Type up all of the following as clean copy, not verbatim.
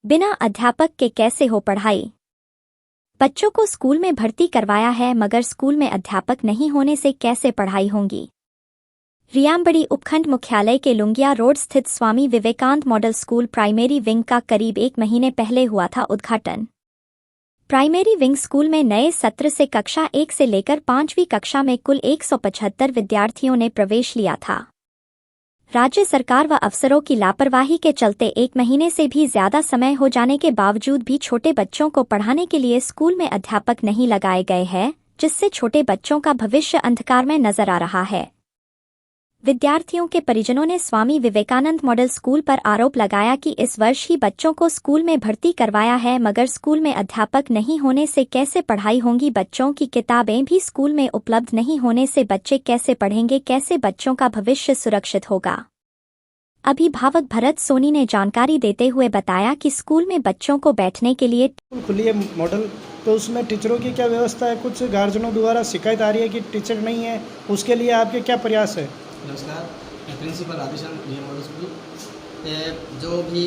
बिना अध्यापक के कैसे हो पढ़ाई। बच्चों को स्कूल में भर्ती करवाया है मगर स्कूल में अध्यापक नहीं होने से कैसे पढ़ाई होगी। रियामबड़ी उपखंड मुख्यालय के लुंगिया रोड स्थित Swami Vivekananda model school primary wing का करीब 1 महीने पहले हुआ था उद्घाटन। प्राइमरी विंग स्कूल में नए सत्र से कक्षा 1 से लेकर 5वीं कक्षा में कुल 175 विद्यार्थियों ने प्रवेश लिया था। राज्य सरकार व अफसरों की लापरवाही के चलते 1 महीने से भी ज्यादा समय हो जाने के बावजूद भी छोटे बच्चों को पढ़ाने के लिए स्कूल में अध्यापक नहीं लगाए गए हैं, जिससे छोटे बच्चों का भविष्य अंधकार में नजर आ रहा है। विद्यार्थियों के परिजनों ने स्वामी विवेकानंद मॉडल स्कूल पर आरोप लगाया कि इस वर्ष ही बच्चों को स्कूल में भर्ती करवाया है मगर स्कूल में अध्यापक नहीं होने से कैसे पढ़ाई होगी। बच्चों की किताबें भी स्कूल में उपलब्ध नहीं होने से बच्चे कैसे पढ़ेंगे, कैसे बच्चों का भविष्य सुरक्षित होगा। अभिभावक भरत सोनी ने जानकारी देते हुए बताया कि स्कूल में बच्चों को बैठने के लिए खुली है मॉडल, तो उसमें टीचरों की क्या व्यवस्था है। कुछ गार्जियनों द्वारा शिकायत आ रही है कि टीचर नहीं है, उसके लिए आपके क्या प्रयास है। नमस्कार, मैं प्रिंसिपल राधेश्याम मॉडल स्कूल जो भी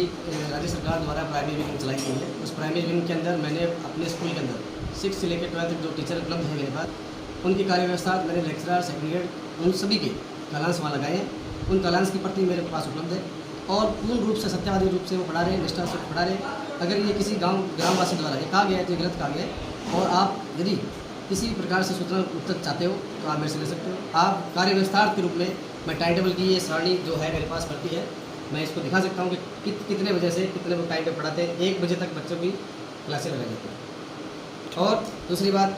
राज्य सरकार द्वारा प्राइमरी विंग चलाई गई है, उस प्राइमरी विंग के अंदर मैंने अपने स्कूल के अंदर 6 से लेकर 12 तक जो टीचर उपलब्ध है मेरे पास, उनकी कार्य व्यवस्था मैंने लेक्चरर, सेक्रेटरी उन सभी के कालांश वहाँ लगाए हैं। उन कालांश की प्रति मेरे पास उपलब्ध है और पूर्ण रूप से सत्यवादी रूप से वो पढ़ा रहे हैं, निष्ठा से पढ़ा रहे हैं। अगर ये किसी ग्रामवासी द्वारा ये कहा गया है तो गलत कहा गया है और आप यदि किसी प्रकार से सूचना उत्तर चाहते हो तो आप मेरे से ले सकते हो। आप कार्य विस्तार के रूप में मैं टाइम टेबल की ये सारणी जो है मेरे पास पड़ती है, मैं इसको दिखा सकता हूँ कि कितने बजे से कितने टाइम पे पढ़ाते हैं। 1 बजे तक बच्चों की क्लासें लगाई जाती हैं। और दूसरी बात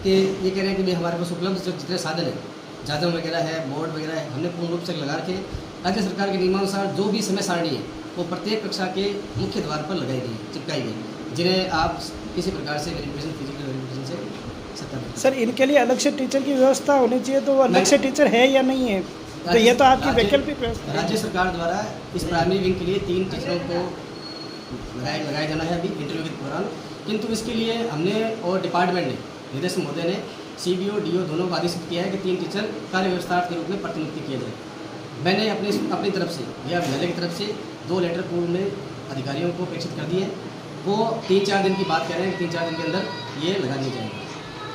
कि ये कह रहे हैं कि भाई हमारे पास उपलब्ध जो जितने साधन हैं, जाजम वगैरह है, बोर्ड वगैरह है, हमने पूर्ण रूप से लगा के राज्य सरकार के नियमानुसार जो भी समय सारणी है वो प्रत्येक कक्षा के मुख्य द्वार पर लगाई गई, चिपकाई गई, जिन्हें आप किसी प्रकार से वेरिफिकेशन, फिजिकल वेरिफिकेशन से सत्यापित। सर, इनके लिए अलग से टीचर की व्यवस्था होनी चाहिए, तो अलग से टीचर है या नहीं है, तो ये तो आपकी वैकल्पिक व्यवस्था। राज्य सरकार द्वारा इस प्राइमरी विंग के लिए 3 टीचरों को लगाया जाना है अभी इंटरव्यू के दौरान, किंतु इसके लिए हमने और डिपार्टमेंट ने, निदेशक महोदय ने CBO DO दोनों को आदेशित किया है कि 3 टीचर कार्य व्यवस्था के रूप में प्रतिनियुक्ति किया जाए। मैंने अपनी तरफ से या विद्यालय की तरफ से 2 लेटर पूर्व में अधिकारियों को अपेक्षित कर दिए। वो 3-4 दिन की बात कह रहे हैं कि 3-4 दिन के अंदर ये लगा दिए जाएंगे।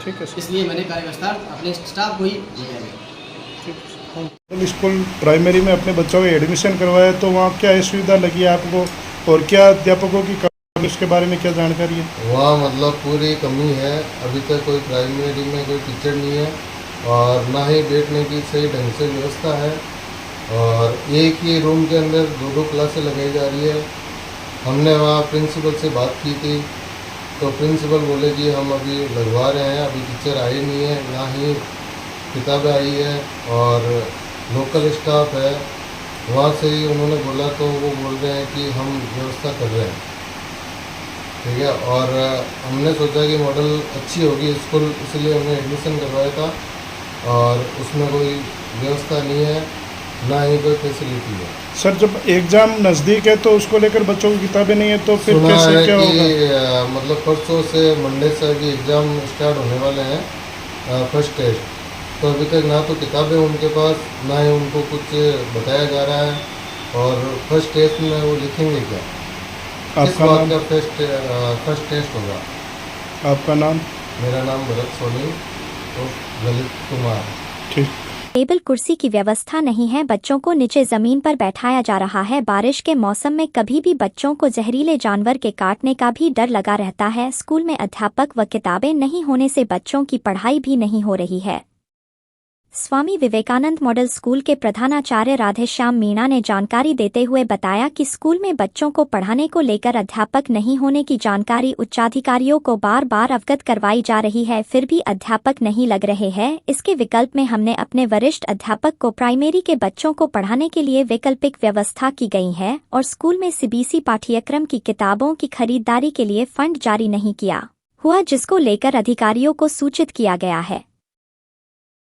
ठीक है, इसलिए मैंने कार्य व्यवस्था अपने स्टाफ को ही लगाया है। स्कूल प्राइमरी में अपने बच्चों को एडमिशन करवाया तो वहाँ क्या सुविधा लगी आपको और क्या अध्यापकों की इसके बारे में क्या जानकारी है। वहाँ मतलब पूरी कमी है, अभी तक कोई प्राइमरी में कोई टीचर नहीं है और ना ही बैठने की सही ढंग से व्यवस्था है और एक ही रूम के अंदर 2-2 क्लासें लगाई जा रही है। हमने वहाँ प्रिंसिपल से बात की थी तो प्रिंसिपल बोले कि हम अभी लगवा रहे हैं, अभी टीचर आए नहीं है, ना ही किताबें आई है और लोकल स्टाफ है। वहाँ से ही उन्होंने बोला तो वो बोल रहे हैं कि हम व्यवस्था कर रहे हैं, ठीक है। और हमने सोचा कि मॉडल अच्छी होगी स्कूल, इसलिए हमने एडमिशन करवाया था और उसमें कोई व्यवस्था नहीं है, ना ही कोई फैसिलिटी है। सर, जब एग्ज़ाम नज़दीक है तो उसको लेकर बच्चों की किताबें नहीं है तो फिर सुना कैसे है क्या कि होगा। मतलब परसों से मंडे से अभी एग्ज़ाम स्टार्ट होने वाले हैं, फर्स्ट टेस्ट, तो अभी तक ना तो किताबें उनके पास, ना ही उनको कुछ बताया जा रहा है और फर्स्ट टेस्ट में वो लिखेंगे क्या, आपका नाम? का फर्स्ट टेस्ट होगा। आपका नाम? मेरा नाम भरत सोनी और ललित कुमार। ठीक। टेबल कुर्सी की व्यवस्था नहीं है, बच्चों को नीचे जमीन पर बैठाया जा रहा है। बारिश के मौसम में कभी भी बच्चों को जहरीले जानवर के काटने का भी डर लगा रहता है। स्कूल में अध्यापक व किताबें नहीं होने से बच्चों की पढ़ाई भी नहीं हो रही है। स्वामी विवेकानंद मॉडल स्कूल के प्रधानाचार्य राधेश्याम मीणा ने जानकारी देते हुए बताया कि स्कूल में बच्चों को पढ़ाने को लेकर अध्यापक नहीं होने की जानकारी उच्चाधिकारियों को बार बार अवगत करवाई जा रही है, फिर भी अध्यापक नहीं लग रहे हैं। इसके विकल्प में हमने अपने वरिष्ठ अध्यापक को प्राइमरी के बच्चों को पढ़ाने के लिए वैकल्पिक व्यवस्था की गई है और स्कूल में CBSE पाठ्यक्रम की किताबों की खरीदारी के लिए फंड जारी नहीं किया हुआ, जिसको लेकर अधिकारियों को सूचित किया गया है।